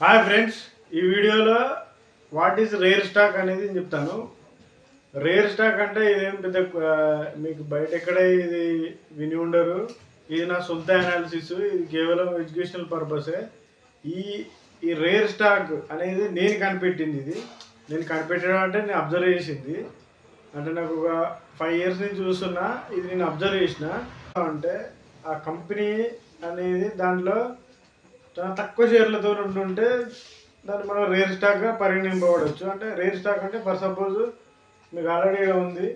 Hi friends, ఈ వీడియోలో what is rare stock అనేది చెప్తాను. రేర్ స్టాక్ అంటే ఇదేం పెద్ద మీకు బయట ఎక్కడ ఇది విని ఉండరు. ఇది నా సొంత అనాలిసిస్, ఇది కేవలం ఎడ్యుకేషనల్ పర్పసే. ఈ ఈ రేర్ స్టాక్ అనేది నేను కనిపెట్టింది. ఇది నేను కనిపెట్టడం అంటే నేను అబ్జర్వ్ చేసింది. అంటే నాకు ఒక 5 years నుంచి చూస్తున్నా. ఇది నేను అబ్జర్వ్ చేసిన అంటే ఆ కంపెనీ అనేది దాంట్లో చాలా తక్కువ షేర్లతో ఉంటుంటే దాన్ని మనం రేర్ స్టాక్గా పరిగణింపబడవచ్చు. అంటే రేర్ స్టాక్ అంటే ఫర్ సపోజ్ మీకు ఆల్రెడీ ఉంది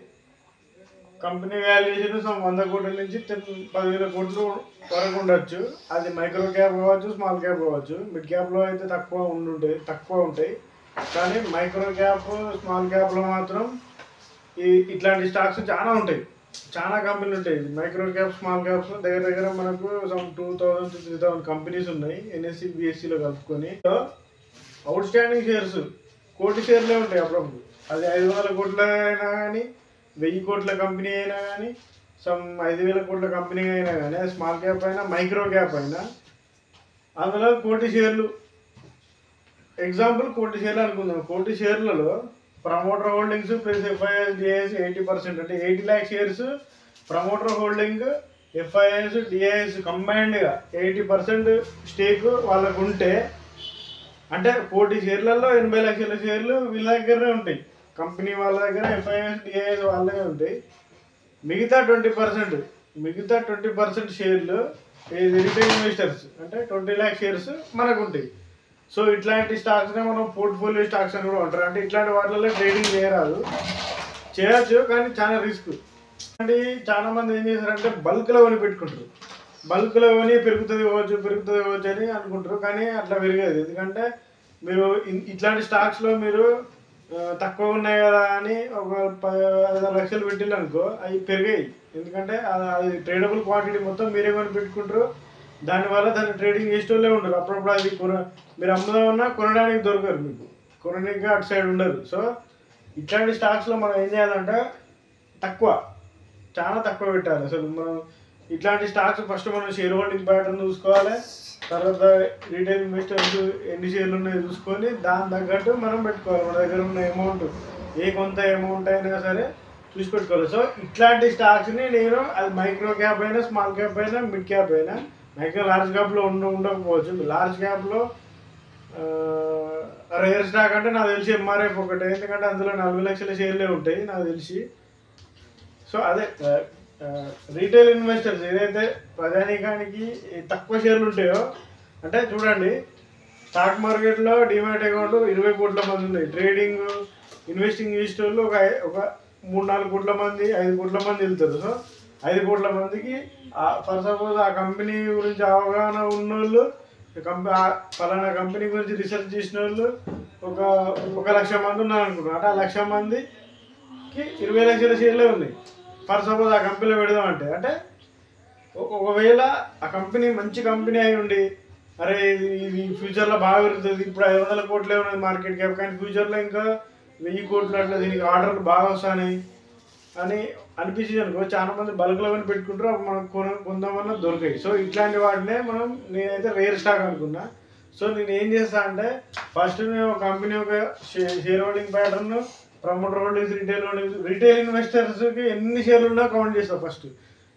కంపెనీ వాల్యుయేషన్ 100 కోట్ల నుంచి 10,000 కోట్లు వరకు ఉండొచ్చు. అది మైక్రో క్యాప్ కావచ్చు, స్మాల్ క్యాప్ కావచ్చు. మిడ్ క్యాప్లో అయితే తక్కువ ఉంటాయి. కానీ మైక్రో క్యాప్, స్మాల్ క్యాప్లో మాత్రం ఇట్లాంటి స్టాక్స్ చాలా ఉంటాయి. చాలా కంపెనీలు ఉంటాయి. మైక్రో క్యాప్, స్మాల్ క్యాప్స్ దగ్గర మనకు 2,000 to 3,000 కంపెనీస్ ఉన్నాయి ఎన్ఎస్సి బిఎస్సిలో కలుపుకొని. అవుట్ స్టాండింగ్ షేర్స్ కోటి షేర్లే ఉంటాయి అప్పుడప్పుడు. అది 500 కోట్ల అయినా కానీ, 1000 కోట్ల కంపెనీ అయినా కానీ, 5,000 కోట్ల కంపెనీ అయినా కానీ, స్మాల్ క్యాప్ అయినా మైక్రో క్యాప్ అయినా అందులో కోటి షేర్లు. ఎగ్జాంపుల్ కోటి షేర్లు అనుకుందాం. కోటి షేర్లలో promoter holdings plus FIs DIs 80%, అంటే 80 lakh shares promoter holding, FIs DIs కంబైన్డ్గా 80% స్టేక్ వాళ్ళకు ఉంటే, అంటే కోటి షేర్లలో 80 లక్షల షేర్లు వీళ్ళ దగ్గరనే ఉంటాయి. కంపెనీ వాళ్ళ దగ్గర ఎఫ్ఐఎస్ డిఐఎస్ వాళ్ళే ఉంటాయి. మిగతా 20% షేర్లు రిటైల్ ఇన్వెస్టర్స్, అంటే 20 lakh షేర్స్ మనకు ఉంటాయి. సో ఇట్లాంటి స్టాక్స్నే మనం పోర్ట్ఫోలియో స్టాక్స్ అని కూడా ఉంటారు. అంటే ఇట్లాంటి వాటిల్లో ట్రేడింగ్ చేయొచ్చు, కానీ చాలా రిస్క్. అంటే చాలా మంది ఏం చేస్తారంటే బల్క్లో కొని పెట్టుకుంటారు. బల్క్లో కొని పెరుగుతుంది కావచ్చు అని అనుకుంటారు, కానీ అట్లా పెరగదు. ఎందుకంటే మీరు ఇట్లాంటి స్టాక్స్లో మీరు తక్కువ ఉన్నాయి కదా అని ఒక 10,000 లక్షలు పెట్టిల్లు అనుకో, అవి పెరిగాయి. ఎందుకంటే అది ట్రేడబుల్ క్వాంటిటీ మొత్తం మీరే కొని పెట్టుకుంటారు. దానివల్ల దాన్ని ట్రేడింగ్ చేసేటోళ్ళే ఉండరు. అప్పుడప్పుడు అది మీరు అమ్ముదామన్నా కొనడానికి దొరకరు, మీకు కొనడానికి అటు సైడ్ ఉండరు. సో ఇట్లాంటి స్టాక్స్లో మనం ఏం చేయాలంటే చాలా తక్కువ పెట్టాలి. అసలు మనం ఇట్లాంటి స్టాక్స్ ఫస్ట్ మనం షేర్ హోల్డింగ్ ప్యాటర్న్ చూసుకోవాలి. తర్వాత రీటైల్ ఇన్వెస్టర్స్ ఎన్ని షేర్లు ఉన్నాయో చూసుకొని దాని తగ్గట్టు మనం పెట్టుకోవాలి. మన దగ్గర ఉన్న అమౌంట్ కొంత అమౌంట్ అయినా సరే చూసి పెట్టుకోవాలి. సో ఇట్లాంటి స్టాక్స్ని నేను, అది మైక్రో క్యాప్ అయినా, స్మాల్ క్యాప్ అయినా, మిడ్ క్యాప్ అయినా, మైక్రో లార్జ్ క్యాప్లో ఉండకపోవచ్చు. లార్జ్ క్యాప్లో రేర్ స్టాక్ అంటే నాకు తెలిసి ఎంఆర్ఎఫ్ ఒకటే. ఎందుకంటే అందులో 40 లక్షల షేర్లే ఉంటాయి నాకు తెలిసి. సో అదే రీటైల్ ఇన్వెస్టర్స్ ఏదైతే ప్రజానీకానికి తక్కువ షేర్లు ఉంటాయో, అంటే చూడండి స్టాక్ మార్కెట్లో డిమాట్ అకౌంట్ 20 కోట్ల మంది ఉన్నాయి. ట్రేడింగ్ ఇన్వెస్టింగ్ చేసే వాళ్ళు ఒక 3-4 కోట్ల మంది, 5 కోట్ల మంది వెళ్తారు. సో 5 కోట్ల మందికి ఫర్ సపోజ్ ఆ కంపెనీ గురించి అవగాహన ఉన్నోళ్ళు, ఫలానా కంపెనీ గురించి రీసెర్చ్ చేసిన వాళ్ళు ఒక 1,00,000 మంది ఉన్నారు అనుకుంటున్నాను. అంటే ఆ 1,00,000 మందికి 20 లక్షల షేర్లే ఉన్నాయి. ఫర్ సపోజ్ ఆ కంపెనీలో పెడదామంటే, అంటే ఒకవేళ ఆ కంపెనీ మంచి కంపెనీ అయి ఉండి, అరే ఇది ఫ్యూచర్లో బాగా పెరుగుతుంది, ఇప్పుడు 500 కోట్లే ఉన్నది మార్కెట్ క్యాప్, కానీ ఫ్యూచర్లో ఇంకా 1000 కోట్లు అట్లా దీనికి ఆర్డర్లు బాగా వస్తాయి అని అనిపించింది అనుకో, చాలా మంది బల్క్లో కొని పెట్టుకుంటారు. అప్పుడు మనం కొందామన్నా దొరికాయి. సో ఇట్లాంటి వాటినే నేనైతే రేర్ స్టాక్ అనుకున్నా. సో నేను ఏం చేస్తా అంటే, ఫస్ట్ నేను ఒక కంపెనీ ఒక share holding pattern, promoter holdings, retail ఇన్వెస్టర్స్కి ఎన్ని షేర్లు ఉన్నా కౌంట్ చేస్తాను. ఫస్ట్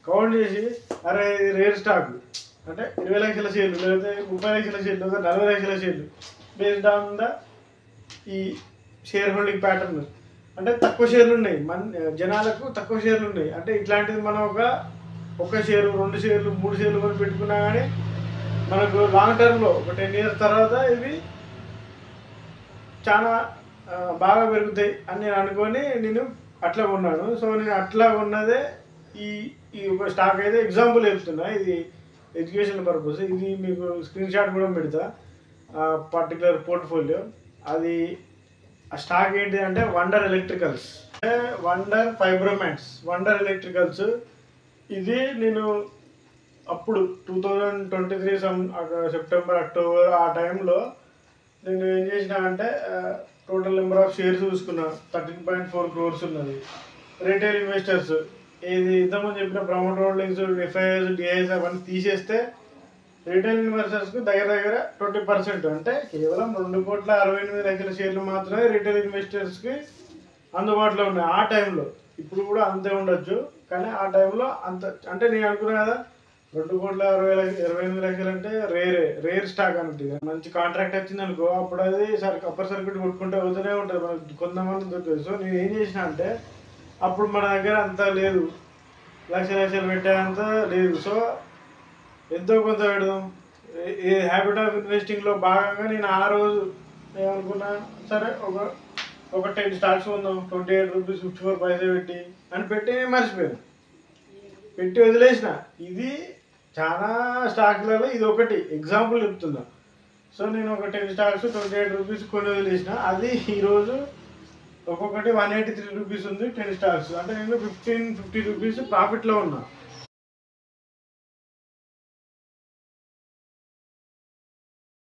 కౌంట్ చేసి, అరే ఇది రేర్ స్టాక్ అంటే 20 లక్షల షేర్లు, లేకపోతే 30 లక్షల షేర్లు, లేదా 40 లక్షల షేర్లు, బేస్డ్ ఆన్ ద ఈ షేర్ హోల్డింగ్ ప్యాటర్న్. అంటే తక్కువ షేర్లు ఉన్నాయి, జనాలకు తక్కువ షేర్లు ఉన్నాయి. అంటే ఇట్లాంటిది మనం ఒక షేరు, 2 షేర్లు, 3 షేర్లు కొని పెట్టుకున్నా కానీ మనకు లాంగ్ టర్మ్లో ఒక 10 years తర్వాత ఇవి చాలా బాగా పెరుగుతాయి అని నేను అనుకొని నేను అట్లా కొన్నాను. సో నేను అట్లా కొన్నదే ఈ ఒక స్టాక్ అయితే ఎగ్జాంపుల్ చెప్తున్నా. ఇది ఎడ్యుకేషన్ పర్పస్. ఇది మీకు స్క్రీన్ షాట్ కూడా పెడతా, పర్టికులర్ పోర్ట్ఫోలియో. అది ఆ స్టాక్ ఏంటి అంటే Wonder Electricals, Wonder Fibromax, Wonder Electricals. ఇది నేను అప్పుడు 2023 సెప్టెంబర్, అక్టోబర్ ఆ టైంలో నేను ఏం చేసినా అంటే టోటల్ నెంబర్ ఆఫ్ షేర్స్ చూసుకున్నా. 13.4 crores ఉన్నది. రిటైల్ ఇన్వెస్టర్స్ ఇంతకుముందు చెప్పిన ప్రమోటర్ హోల్డింగ్స్, ఎఫ్ఐఎస్, డిఐఎస్ అవన్నీ తీసేస్తే రీటైల్ ఇన్వెస్టర్స్కి దగ్గర దగ్గర 20%, అంటే కేవలం 2,68,00,000 షేర్లు మాత్రమే రీటైల్ ఇన్వెస్టర్స్కి అందుబాటులో ఉన్నాయి ఆ టైంలో. ఇప్పుడు కూడా అంతే ఉండొచ్చు, కానీ ఆ టైంలో అంత అంటే నేను అనుకున్నా కదా 2,68,00,000 అంటే రేర్ స్టాక్ అన్నట్టు. మంచి కాంట్రాక్ట్ వచ్చింది అనుకో, అప్పుడు అది అప్పర్ సర్క్యూట్ కొట్టుకుంటే అవుతూనే ఉంటుంది, మనకు కొంతమంది దొరుకుతుంది. సో నేను ఏం చేసిన అంటే అప్పుడు మన దగ్గర అంత లేదు, లక్షలు పెట్టేంత లేదు. సో ఎంతో కొంత పెడదాం, ఈ హ్యాబిట్ ఆఫ్ ఇన్వెస్టింగ్లో భాగంగా నేను ఆ రోజు ఏమనుకున్నా, సరే ఒక 10 స్టాక్స్ ఉందాం, 28 రూపీస్ 54 పైసలు పెట్టి మర్చిపోయాను, పెట్టి వదిలేసిన. ఇది చాలా స్టాక్లలో ఇది ఒకటి ఎగ్జాంపుల్ చెప్తున్నా. సో నేను ఒక 10 స్టాక్స్ 28 రూపీస్ కొని వదిలేసిన. అది ఈరోజు ఒక్కొక్కటి 183 రూపీస్ ఉంది 10 స్టాక్స్. అంటే నేను 50 రూపీస్ ప్రాఫిట్లో ఉన్నా.